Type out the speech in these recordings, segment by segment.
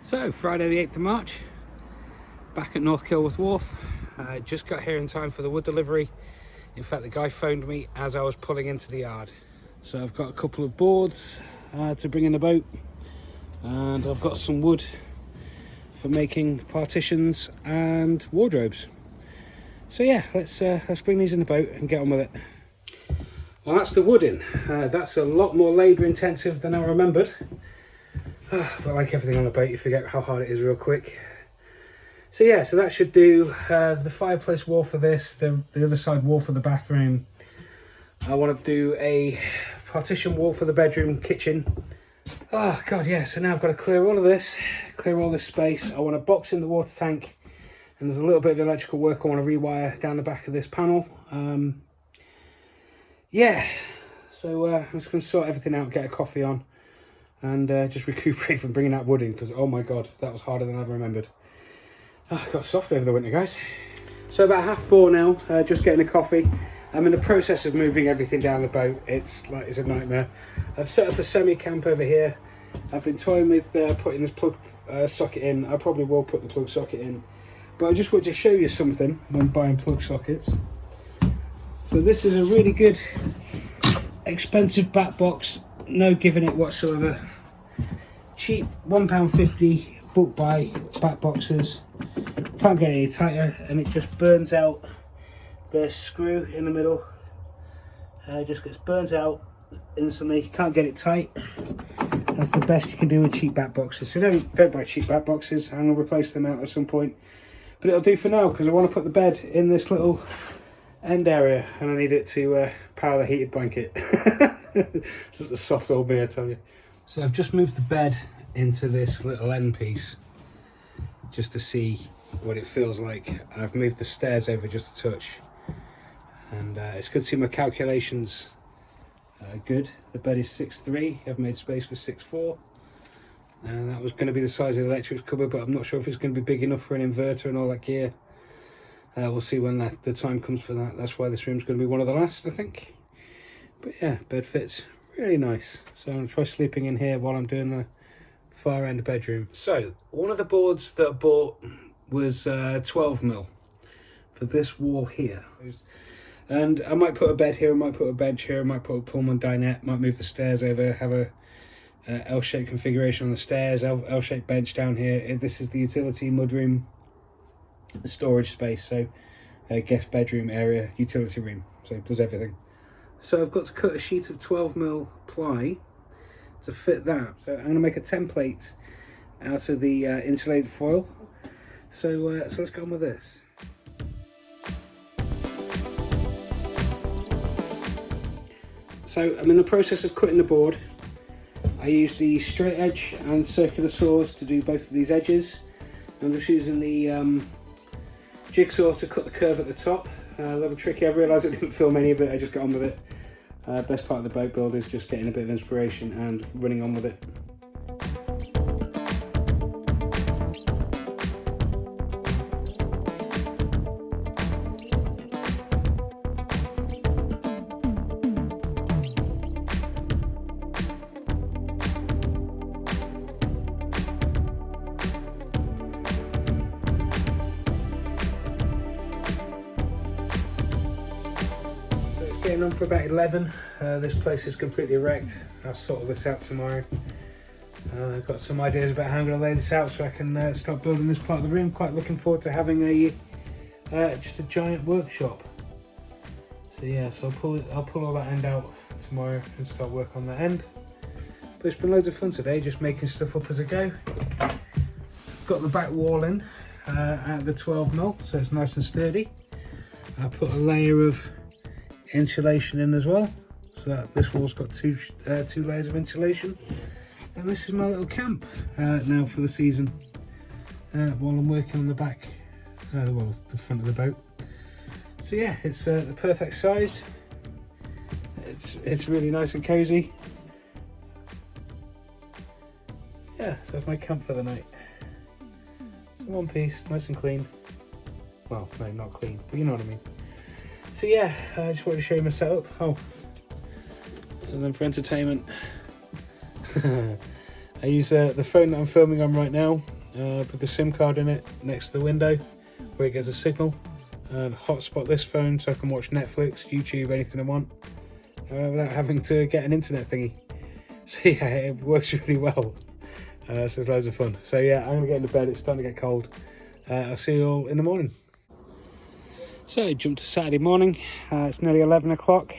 So Friday the 8th of March, back at North Kilworth Wharf. Just got here in time for the wood delivery. In fact, the guy phoned me as I was pulling into the yard. So I've got a couple of boards to bring in the boat, and I've got some wood for making partitions and wardrobes. So yeah, let's bring these in the boat and get on with it. Well, that's the wood in. That's a lot more labour intensive than I remembered. But like everything on the boat, you forget how hard it is real quick. So yeah, so that should do the fireplace wall for this, the other side wall for the bathroom. I want to do a partition wall for the bedroom, kitchen. Oh god, yeah, so now I've got to clear all of this, clear all this space. I want to box in the water tank, and there's a little bit of electrical work I want to rewire down the back of this panel. Yeah, so I'm just going to sort everything out, get a coffee on, and just recuperate from bringing that wood in, because oh my god, that was harder than I ever remembered. I got soft over the winter, guys. So about 4:30 now, just getting a coffee. I'm in the process of moving everything down the boat. It's a nightmare. I've set up a semi-camp over here. I've been toying with putting this plug socket in. I probably will put the plug socket in, but I just wanted to show you something when buying plug sockets. So this is a really good, expensive back box. No giving it whatsoever. Cheap £1.50 bulk buy back boxes. Can't get any tighter, and it just burns out the screw in the middle. Just gets burnt out instantly. Can't get it tight. That's the best you can do with cheap back boxes. So don't buy cheap back boxes. I'm gonna replace them out at some point, but it'll do for now because I want to put the bed in this little end area, and I need it to power the heated blanket. Just a soft old me, I tell you. So I've just moved the bed into this little end piece just to see what it feels like, and I've moved the stairs over just a touch, and it's good to see my calculations are good. The bed is 6'3", I've made space for 6'4", and that was going to be the size of the electrics cupboard, but I'm not sure if it's going to be big enough for an inverter and all that gear. We'll see when the time comes for that. That's why this room's going to be one of the last, I think. But yeah, bed fits really nice. So I'm going to try sleeping in here while I'm doing the far end bedroom. So one of the boards that I bought was 12mm for this wall here. And I might put a bed here, I might put a bench here, I might put a Pullman dinette, might move the stairs over, have a L-shaped configuration on the stairs, L-shaped bench down here. This is the utility mudroom storage space, so guest bedroom area, utility room, so it does everything. So I've got to cut a sheet of 12mm ply to fit that. So I'm going to make a template out of the insulated foil. So let's go on with this. So I'm in the process of cutting the board. I use the straight edge and circular saws to do both of these edges. I'm just using the jigsaw to cut the curve at the top. A little tricky, I realised I didn't film any of it, I just got on with it. Best part of the boat build is just getting a bit of inspiration and running on with it. Getting on for about 11. This place is completely wrecked. I'll sort all this out tomorrow. I've got some ideas about how I'm going to lay this out so I can start building this part of the room. Quite looking forward to having a just a giant workshop. So yeah, so I'll pull all that end out tomorrow and start work on that end. But it's been loads of fun today, just making stuff up as I go. Got the back wall in out of the 12mm, so it's nice and sturdy. I put a layer of insulation in as well, so that this wall's got two layers of insulation. And this is my little camp now for the season, while I'm working on the back, well, the front of the boat. So yeah, it's the perfect size. It's really nice and cozy. Yeah, so that's my camp for the night. It's one piece, nice and clean. Well, no, not clean, but you know what I mean. So yeah, I just wanted to show you my setup. Oh, and then for entertainment, I use the phone that I'm filming on right now. put the SIM card in it next to the window where it gets a signal, and hotspot this phone so I can watch Netflix, YouTube, anything I want without having to get an internet thingy. So yeah, it works really well. So it's loads of fun. So yeah, I'm gonna get into bed, it's starting to get cold. I'll see you all in the morning. So jump to Saturday morning, it's nearly 11 o'clock.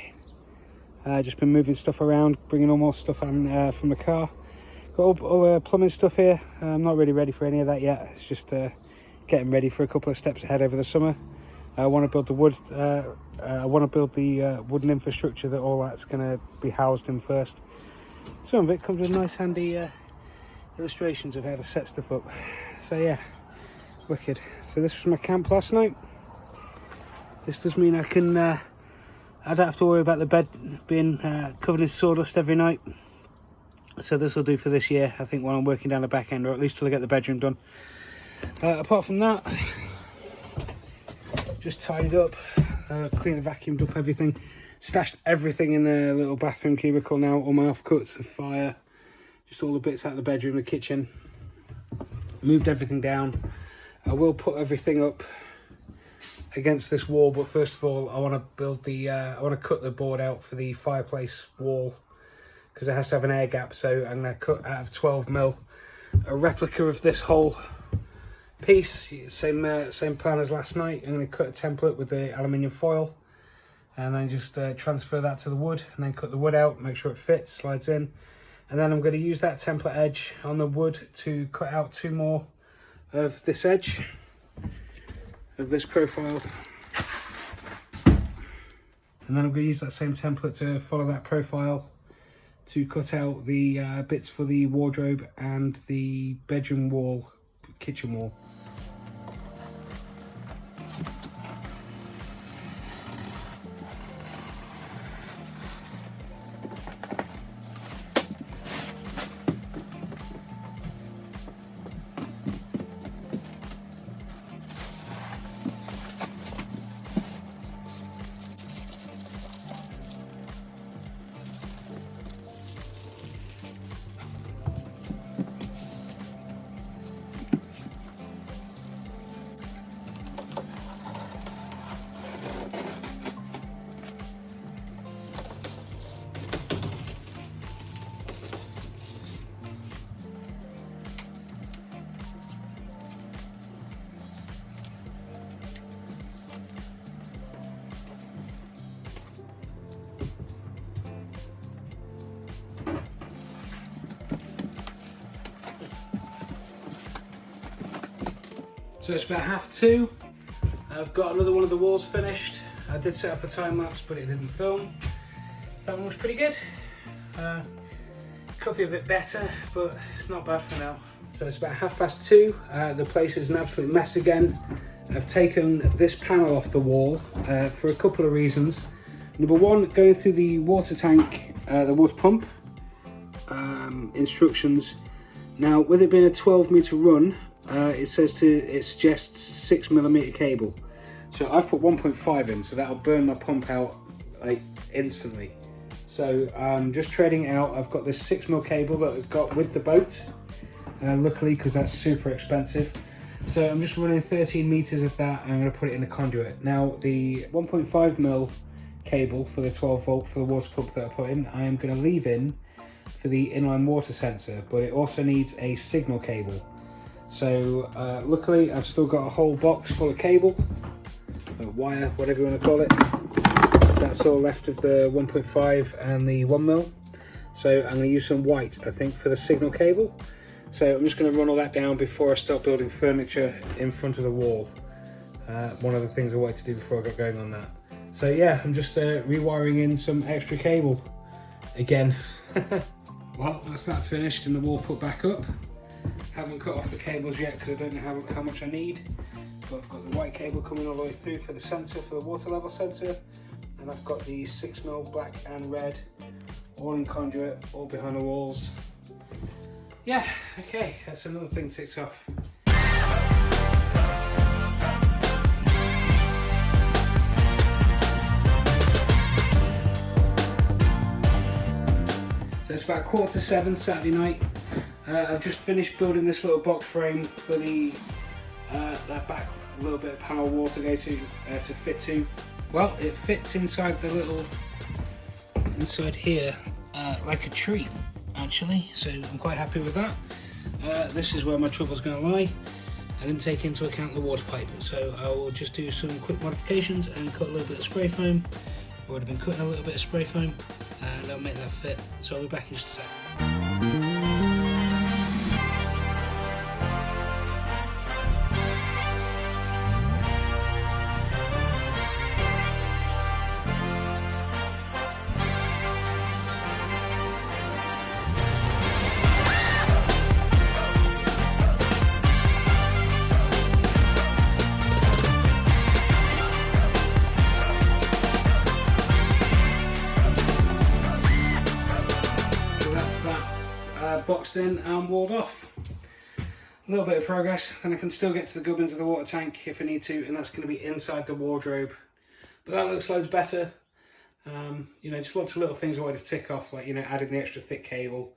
Just been moving stuff around, bringing all more stuff on from the car. Got all the plumbing stuff here. I'm not really ready for any of that yet. It's just getting ready for a couple of steps ahead over the summer. I want to build the wood. I want to build the wooden infrastructure that all that's going to be housed in first. Some of it comes with nice handy illustrations of how to set stuff up. So yeah, wicked. So this was my camp last night. This does mean I don't have to worry about the bed being covered in sawdust every night. So this will do for this year, I think, while I'm working down the back end, or at least till I get the bedroom done. Apart from that, just tidied up, cleaned and vacuumed up everything, stashed everything in the little bathroom cubicle now, all my offcuts, the fire, just all the bits out of the bedroom, the kitchen. Moved everything down. I will put everything up against this wall, but first of all I want to build the I want to cut the board out for the fireplace wall, because it has to have an air gap. So I'm going to cut out of 12mm a replica of this whole piece, same plan as last night. I'm going to cut a template with the aluminium foil and then just transfer that to the wood, and then cut the wood out, make sure it fits, slides in, and then I'm going to use that template edge on the wood to cut out 2 more of this edge of this profile, and then I'm going to use that same template to follow that profile to cut out the bits for the wardrobe and the bedroom wall, kitchen wall. So it's about 1:30. I've got another one of the walls finished. I did set up a time lapse, but it didn't film. That one was pretty good. Could be a bit better, but it's not bad for now. So it's about 2:30. The place is an absolute mess again. I've taken this panel off the wall for a couple of reasons. Number one, going through the water tank, the water pump instructions. Now, with it being a 12-meter run, it suggests 6mm cable. So I've put 1.5 in, so that'll burn my pump out like instantly. So I'm just trading it out. I've got this 6mm cable that I've got with the boat, luckily, because that's super expensive. So I'm just running 13 meters of that, and I'm going to put it in a conduit. Now the 1.5mm cable for the 12 volt for the water pump that I put in, I am going to leave in for the inline water sensor, but it also needs a signal cable. So luckily I've still got a whole box full of cable, wire, whatever you want to call it. That's all left of the 1.5 and the 1mm. So I'm going to use some white, I think, for the signal cable. So I'm just going to run all that down before I start building furniture in front of the wall. One of the things I wanted to do before I got going on that. So yeah, I'm just rewiring in some extra cable again. Well, that's that finished and the wall put back up. Haven't cut off the cables yet because I don't know how much I need, but I've got the white cable coming all the way through for the sensor, for the water level sensor, and I've got the 6mm black and red, all in conduit, all behind the walls. Yeah, okay, that's another thing ticked off. So it's about 6:45 Saturday night. I've just finished building this little box frame for the that back little bit of panel wall to go to fit to. Well, it fits inside the little inside here like a tree actually, so I'm quite happy with that. This is where my trouble's going to lie. I didn't take into account the water pipe, so I will just do some quick modifications and cut a little bit of spray foam. I've already been cutting a little bit of spray foam and I'll make that fit, so I'll be back in just a sec. Boxed in and walled off. A little bit of progress, then I can still get to the gubbins of the water tank if I need to, and that's going to be inside the wardrobe. But that looks loads better. You know, just lots of little things I wanted to tick off, like, you know, adding the extra thick cable,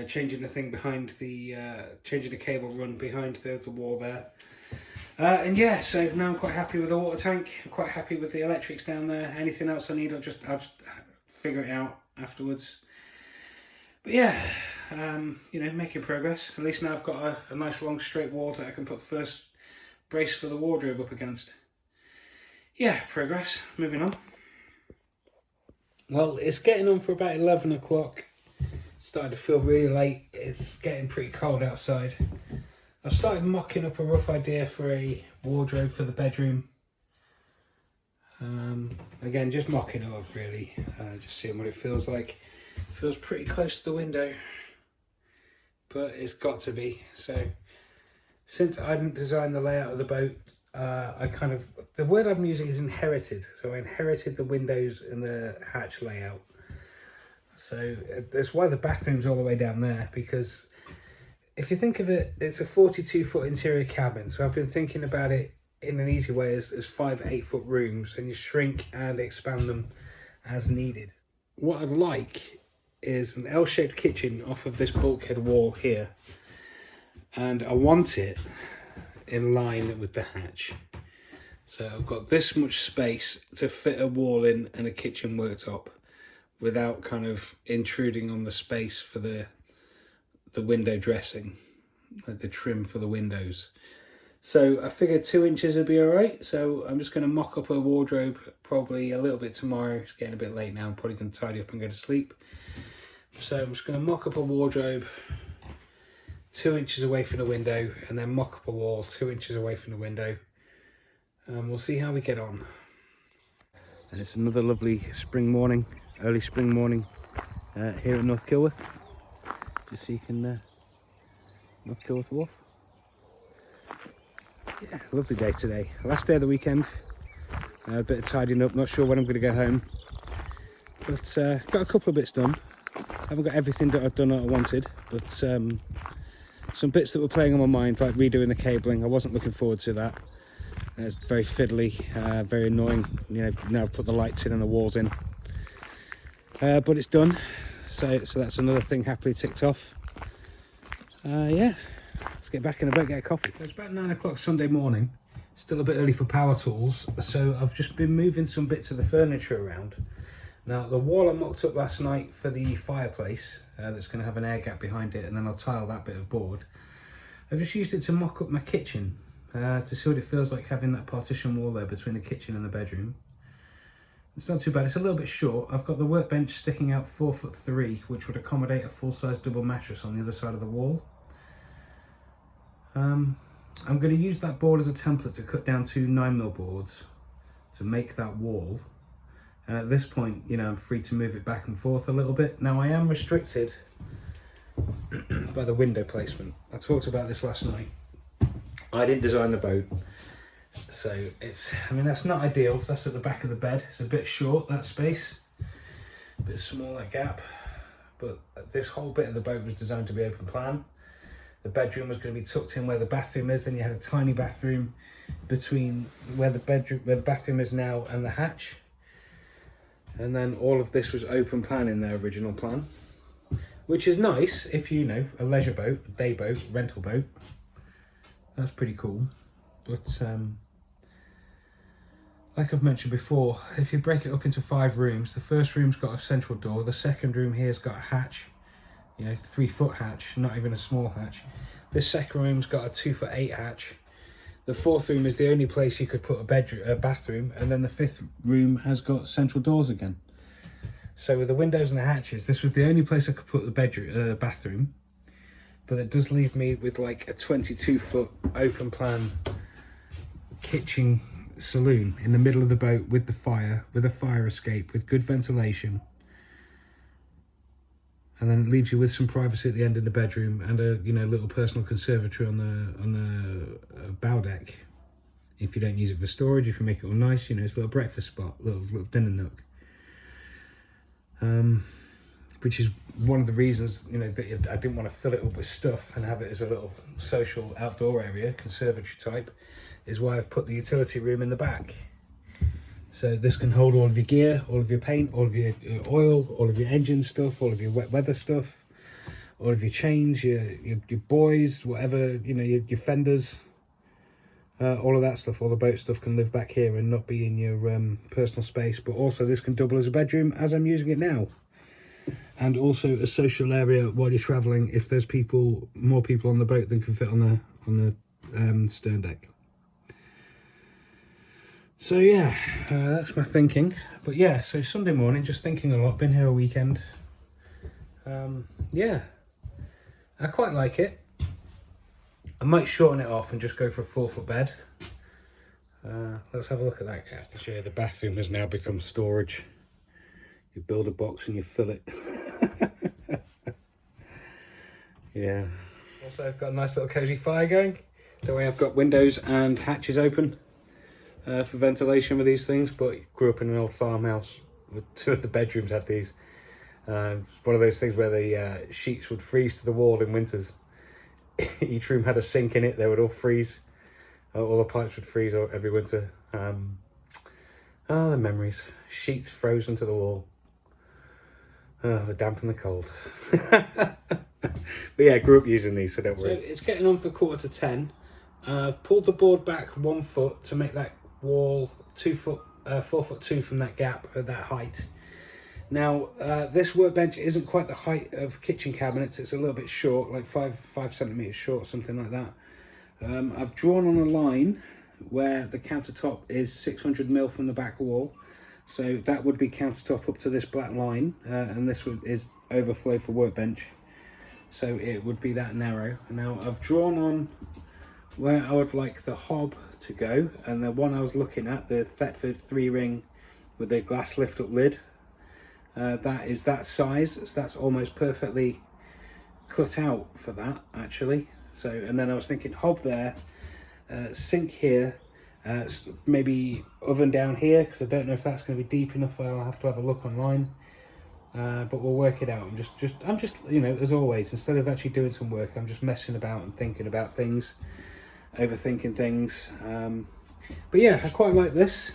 changing the thing behind the, changing the cable run behind the wall there. And yeah, so now I'm quite happy with the water tank. I'm quite happy with the electrics down there. Anything else I need, I'll just figure it out afterwards. But yeah, you know, making progress. At least now I've got a nice long straight wall that I can put the first brace for the wardrobe up against. Yeah, progress. Moving on. Well, it's getting on for about 11 o'clock. Starting to feel really late. It's getting pretty cold outside. I've started mocking up a rough idea for a wardrobe for the bedroom. Again, just mocking it up really, just seeing what it feels like. It feels pretty close to the window, but it's got to be. So since I didn't design the layout of the boat, I kind of, the word I'm using is inherited. So I inherited the windows and the hatch layout. So that's why the bathroom's all the way down there, because if you think of it, it's a 42-foot interior cabin. So I've been thinking about it in an easy way as 5 8-foot rooms, and you shrink and expand them as needed. What I'd like is an L-shaped kitchen off of this bulkhead wall here, and I want it in line with the hatch. So I've got this much space to fit a wall in and a kitchen worktop without kind of intruding on the space for the window dressing, like the trim for the windows. So I figured 2 inches would be all right. So I'm just going to mock up a wardrobe probably a little bit tomorrow. It's getting a bit late now. I'm probably going to tidy up and go to sleep. So I'm just going to mock up a wardrobe 2 inches away from the window, and then mock up a wall 2 inches away from the window. And we'll see how we get on. And it's another lovely spring morning, early spring morning here at North Kilworth. Just so you can, North Kilworth Wharf. Yeah, lovely day today. Last day of the weekend. A bit of tidying up, not sure when I'm going to go home. But got a couple of bits done. Haven't got everything that I've done that I wanted, but some bits that were playing on my mind, like redoing the cabling. I wasn't looking forward to that. It's very fiddly, very annoying. You know, now I've put the lights in and the walls in. But it's done. So that's another thing happily ticked off. Yeah. Let's get back in the boat, get a coffee. It's about 9 o'clock Sunday morning. Still a bit early for power tools, so I've just been moving some bits of the furniture around. Now, the wall I mocked up last night for the fireplace, that's going to have an air gap behind it, and then I'll tile that bit of board. I've just used it to mock up my kitchen, to see what it feels like having that partition wall there between the kitchen and the bedroom. It's not too bad. It's a little bit short. I've got the workbench sticking out 4'3", which would accommodate a full-size double mattress on the other side of the wall. I'm going to use that board as a template to cut down 2 9mm boards to make that wall, and at this point, you know, I'm free to move it back and forth a little bit. Now I am restricted by the window placement. I talked about this last night. I didn't design the boat, so it's, I mean, that's not ideal. That's at the back of the bed. It's a bit short, that space, a bit small, that gap, but this whole bit of the boat was designed to be open plan. The bedroom was going to be tucked in where the bathroom is. Then you had a tiny bathroom between where the bathroom is now and the hatch. And then all of this was open plan in their original plan. which is nice if you know a leisure boat, a day boat, rental boat. That's pretty cool. But like I've mentioned before, if you break it up into 5 rooms, the first room's got a central door, the second room here's got a hatch, you know, 3-foot hatch, not even a small hatch. This second room's got a 2'8" hatch. The 4th room is the only place you could put a bathroom, and then the 5th room has got central doors again. So with the windows and the hatches, this was the only place I could put the bathroom, but it does leave me with like a 22-foot open plan kitchen saloon in the middle of the boat with the fire, with a fire escape, with good ventilation. And then it leaves you with some privacy at the end in the bedroom and a, you know, little personal conservatory on the bow deck. If you don't use it for storage, if you make it all nice, you know, it's a little breakfast spot, little dinner nook. Which is one of the reasons, you know, that I didn't want to fill it up with stuff and have it as a little social outdoor area, conservatory type, is why I've put the utility room in the back. So this can hold all of your gear, all of your paint, all of your oil, all of your engine stuff, all of your wet weather stuff, all of your chains, your buoys, whatever, you know, your fenders, all of that stuff, all the boat stuff can live back here and not be in your personal space. But also this can double as a bedroom as I'm using it now. And also a social area while you're travelling if there's more people on the boat than can fit on the stern deck. So yeah, that's my thinking. But yeah, so Sunday morning, just thinking a lot, been here a weekend. Yeah, I quite like it. I might shorten it off and just go for a 4-foot bed. Let's have a look at that, guys. To show you, the bathroom has now become storage. You build a box and you fill it. Yeah. Also, I've got a nice little cosy fire going. So I've got windows and hatches open for ventilation with these things. But grew up in an old farmhouse with 2 of the bedrooms had these. It's one of those things where the sheets would freeze to the wall in winters. Each room had a sink in it. They would all freeze. All the pipes would freeze every winter. Oh, the memories. Sheets frozen to the wall. Oh, the damp and the cold. But yeah, I grew up using these, so don't worry. So it's getting on for 9:45. I've pulled the board back 1 foot to make that wall 4'2" from that gap at that height. Now, this workbench isn't quite the height of kitchen cabinets. It's a little bit short, like 5 centimeters short, something like that. I've drawn on a line where the countertop is 600mm from the back wall. So that would be countertop up to this black line, and this is overflow for workbench. So it would be that narrow. Now I've drawn on where I would like the hob to go, and the one I was looking at, the Thetford 3-ring with the glass lift up lid, that is that size. So that's almost perfectly cut out for that, actually. So, and then I was thinking hob there, sink here, maybe oven down here, because I don't know if that's going to be deep enough. I'll have to have a look online, but we'll work it out. I'm just, you know, as always, instead of actually doing some work, I'm just messing about and thinking about things, overthinking things. But yeah, I quite like this.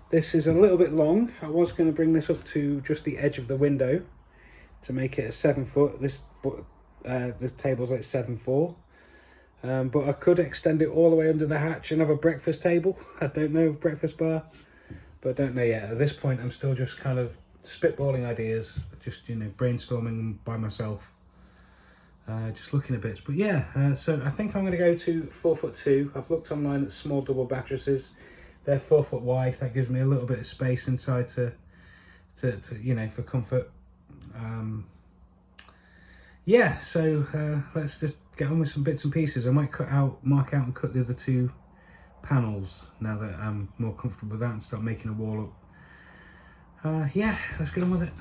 This is a little bit long. I was going to bring this up to just the edge of the window to make it a 7 foot. This table's like 7'4". But I could extend it all the way under the hatch and have a breakfast table. I don't know, breakfast bar, but I don't know yet. At this point, I'm still just kind of spitballing ideas, just, you know, brainstorming by myself, just looking at bits. But yeah, so I think I'm going to go to 4'2". I've looked online at small double mattresses. They're 4 foot wide. That gives me a little bit of space inside to you know, for comfort. Yeah, so let's just get on with some bits and pieces. I might mark out and cut the other 2 panels now that I'm more comfortable with that, and start making a wall up. Yeah, let's get on with it.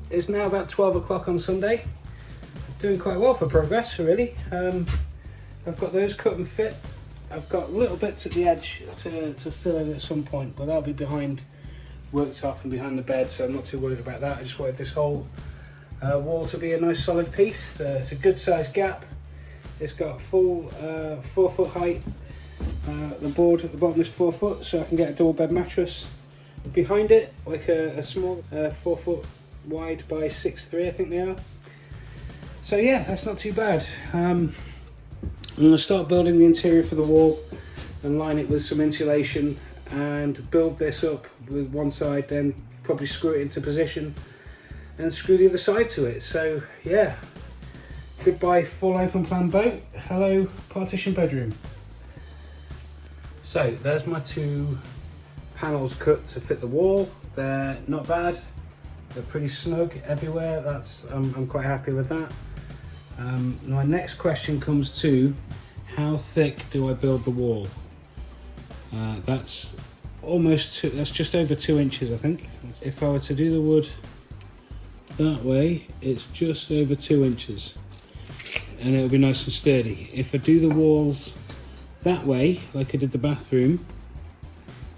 is now about 12 o'clock on Sunday. Doing quite well for progress, really. I've got those cut and fit. I've got little bits at the edge to fill in at some point, but that'll be behind worktop and behind the bed, so I'm not too worried about that. I just wanted this whole wall to be a nice solid piece. It's a good sized gap. It's got full 4 foot height. The board at the bottom is 4 foot, so I can get a double bed mattress behind it, like a small 4 foot wide by 6'3", I think they are. So yeah, that's not too bad. I'm going to start building the interior for the wall and line it with some insulation and build this up with one side, then probably screw it into position and screw the other side to it. So yeah, goodbye full open plan boat, hello partition bedroom. So there's my 2 panels cut to fit the wall. They're not bad, they're pretty snug everywhere. I'm quite happy with that. My next question comes to, how thick do I build the wall? That's just over 2 inches, I think. If I were to do the wood that way, it's just over 2 inches, and it'll be nice and sturdy. If I do the walls that way, like I did the bathroom,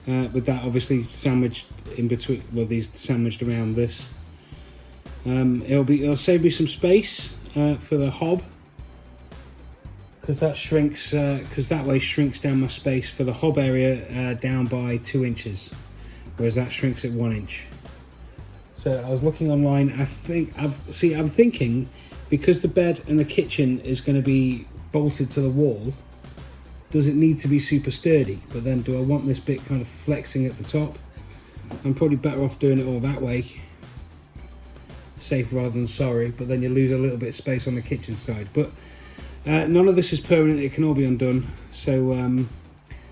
with that obviously sandwiched in between, well, these sandwiched around this, it'll save me some space for the hob, because that shrinks, because that way shrinks down my space for the hob area down by 2 inches, whereas that shrinks at 1 inch. So I was looking online. I'm thinking, because the bed and the kitchen is going to be bolted to the wall, does it need to be super sturdy? But then, do I want this bit kind of flexing at the top? I'm probably better off doing it all that way. Safe rather than sorry, but then you lose a little bit of space on the kitchen side. But none of this is permanent, it can all be undone. So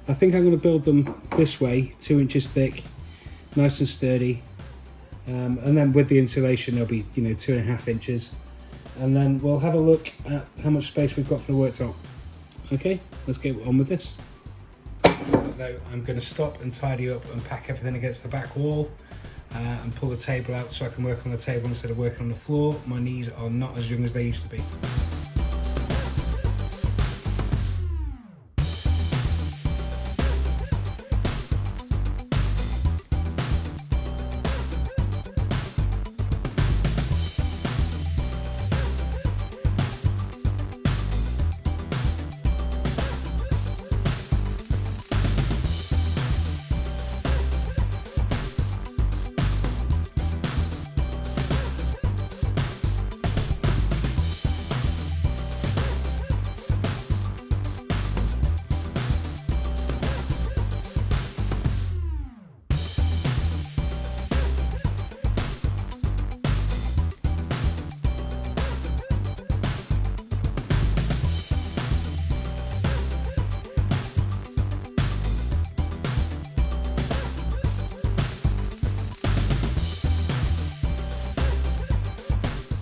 I think I'm going to build them this way, 2 inches thick, nice and sturdy. And then with the insulation, they'll be 2.5 inches. And then we'll have a look at how much space we've got for the worktop. Okay, let's get on with this. Though I'm going to stop and tidy up and pack everything against the back wall. And pull the table out so I can work on the table instead of working on the floor. My knees are not as young as they used to be.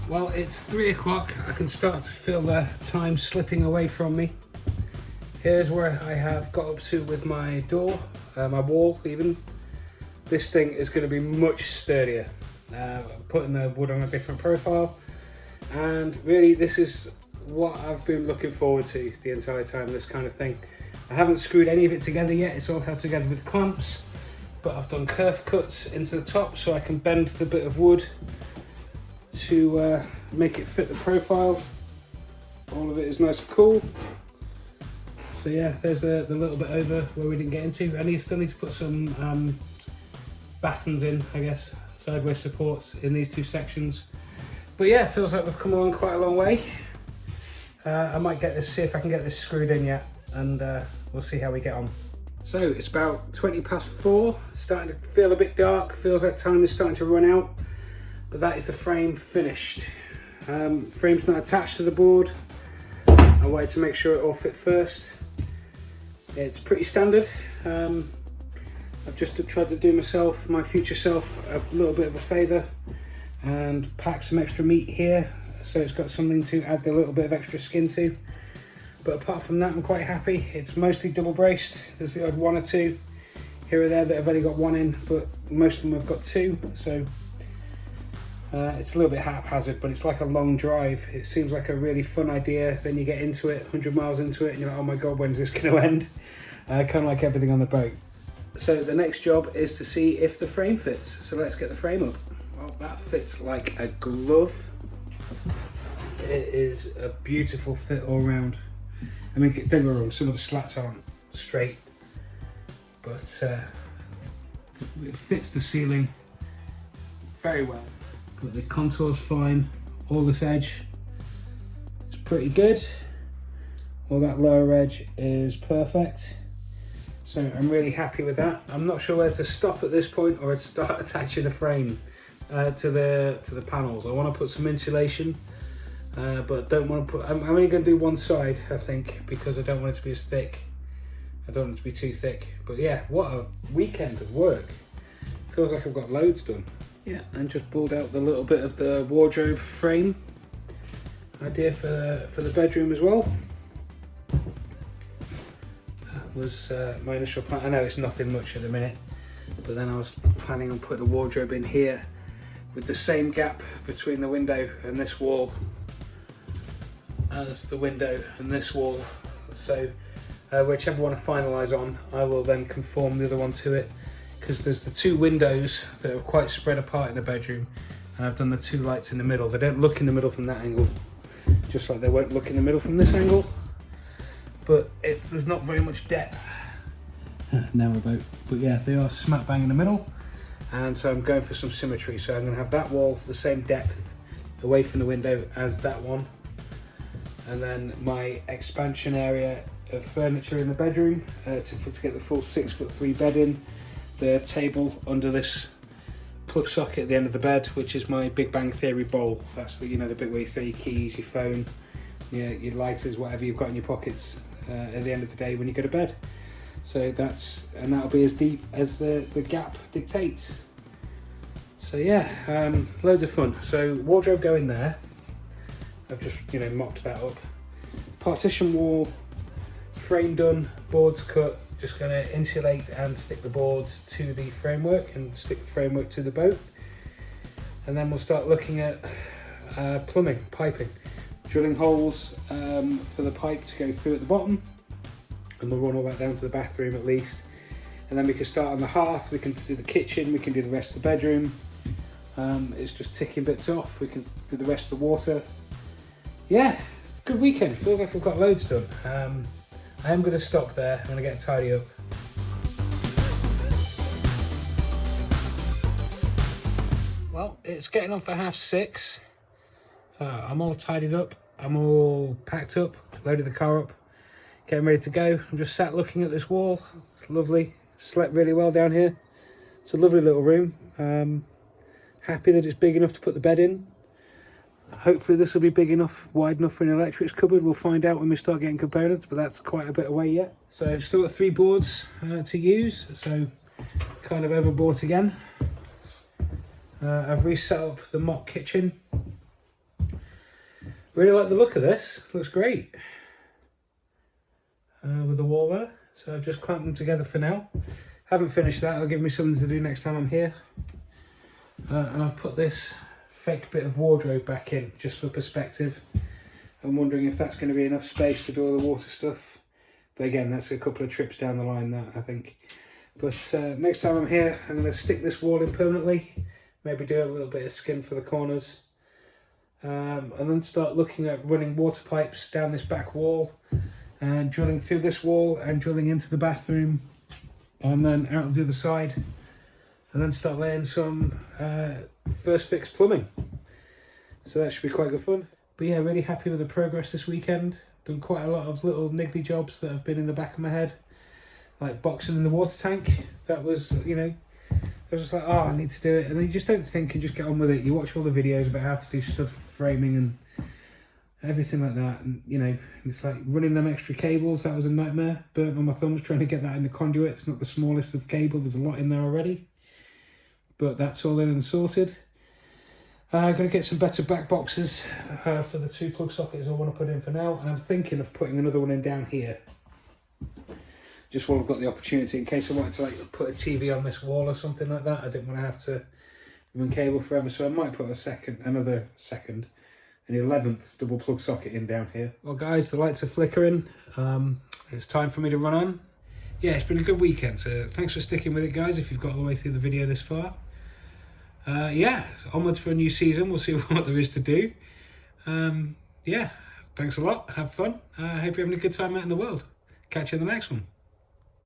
Well, it's 3 o'clock. I can start to feel the time slipping away from me. Here's where I have got up to with my door, my wall even. This thing is going to be much sturdier. I'm putting the wood on a different profile, and really this is what I've been looking forward to the entire time, this kind of thing. I haven't screwed any of it together yet, it's all held together with clamps, but I've done kerf cuts into the top so I can bend the bit of wood to make it fit the profile. All of it is nice and cool. So yeah, there's the little bit over where we didn't get into. I still need to put some battens in, I guess, sideways supports in these 2 sections. But yeah, it feels like we've come along quite a long way. I might see if I can get this screwed in yet, and we'll see how we get on. So it's about 20 past 4, it's starting to feel a bit dark, feels like time is starting to run out. But that is the frame finished. Frame's not attached to the board. I wanted to make sure it all fit first. It's pretty standard. I've just tried to do myself, my future self, a little bit of a favour and pack some extra meat here, so it's got something to add a little bit of extra skin to. But apart from that, I'm quite happy. It's mostly double braced. There's the odd 1 or 2 here or there that have only got 1 in, but most of them have got 2. So It's a little bit haphazard, but it's like a long drive. It seems like a really fun idea. Then you get into it, 100 miles into it, and you're like, oh my God, when's this going to end? Kind of like everything on the boat. So the next job is to see if the frame fits. So let's get the frame up. Well, that fits like a glove. It is a beautiful fit all round. I mean, don't get me wrong, some of the slats aren't straight, but it fits the ceiling very well. But the contour's fine. All this edge is pretty good. All that lower edge is perfect. So I'm really happy with that. I'm not sure whether to stop at this point or to start attaching a frame to the panels. I want to put some insulation, but don't want to put. I'm only going to do one side, I think, because I don't want it to be as thick. I don't want it to be too thick. But yeah, what a weekend of work! Feels like I've got loads done. Yeah, and just pulled out the little bit of the wardrobe frame idea for the bedroom as well. Was my initial plan. I know it's nothing much at the minute, but then I was planning on putting a wardrobe in here with the same gap between the window and this wall as the window and this wall. So whichever one I finalise on, I will then conform the other one to it, because there's the two windows that are quite spread apart in the bedroom, and I've done the two lights in the middle. They don't look in the middle from that angle, just like they won't look in the middle from this angle. But there's not very much depth now about, but yeah, they are smack bang in the middle, and so I'm going for some symmetry. So I'm going to have that wall the same depth away from the window as that one, and then my expansion area of furniture in the bedroom to get the full 6'3" bed in, the table under this plug socket at the end of the bed, which is my Big Bang Theory bowl. That's the the bit where you throw your keys, your phone, your lighters, whatever you've got in your pockets at the end of the day when you go to bed. So that'll be as deep as the gap dictates. So yeah, loads of fun. So wardrobe going there. I've just mocked that up. Partition wall, frame done, boards cut. Just going to insulate and stick the boards to the framework and stick the framework to the boat. And then we'll start looking at plumbing, piping. Drilling holes for the pipe to go through at the bottom, and we'll run all that down to the bathroom at least, and then we can start on the hearth, we can do the kitchen, we can do the rest of the bedroom. It's just ticking bits off. We can do the rest of the water. Yeah, it's a good weekend. Feels like I've got loads done. I am going to stop there. I'm going to get tidy up. Well, it's getting on for 6:30. I'm all tidied up, I'm all packed up, loaded the car up, getting ready to go. I'm just sat looking at this wall. It's lovely. Slept really well down here. It's a lovely little room. Happy that it's big enough to put the bed in. Hopefully this will be big enough, wide enough for an electrics cupboard. We'll find out when we start getting components, but that's quite a bit away yet. So I've still got 3 boards to use, so kind of overbought again. I've reset up the mock kitchen. Really like the look of this. Looks great with the wall there. So I've just clamped them together for now. Haven't finished that. It'll give me something to do next time I'm here. And I've put this fake bit of wardrobe back in just for perspective. I'm wondering if that's going to be enough space to do all the water stuff. But again, that's a couple of trips down the line, that I think. But next time I'm here, I'm going to stick this wall in permanently. Maybe do a little bit of skin for the corners. And then start looking at running water pipes down this back wall and drilling through this wall and drilling into the bathroom and then out of the other side, and then start laying some first fix plumbing. So that should be quite good fun. But yeah, really happy with the progress this weekend. Done quite a lot of little niggly jobs that have been in the back of my head, like boxing in the water tank. That was, I was just like, oh, I need to do it. And then you just don't think and just get on with it. You watch all the videos about how to do stud framing and everything like that. And, it's like running them extra cables. That was a nightmare. Burnt on my thumbs trying to get that in the conduit. It's not the smallest of cable. There's a lot in there already. But that's all in and sorted. I'm going to get some better back boxes for the 2 plug sockets I want to put in for now. And I'm thinking of putting another one in down here. Just while I've got the opportunity, in case I wanted to put a TV on this wall or something like that. I didn't want to have to been cable forever, so I might put another second, an 11th double plug socket in down here. Well guys, the lights are flickering. It's time for me to run on. Yeah, it's been a good weekend, so thanks for sticking with it guys if you've got all the way through the video this far. Yeah, onwards for a new season, we'll see what there is to do. Yeah, thanks a lot, have fun. I hope you're having a good time out in the world. Catch you in the next one.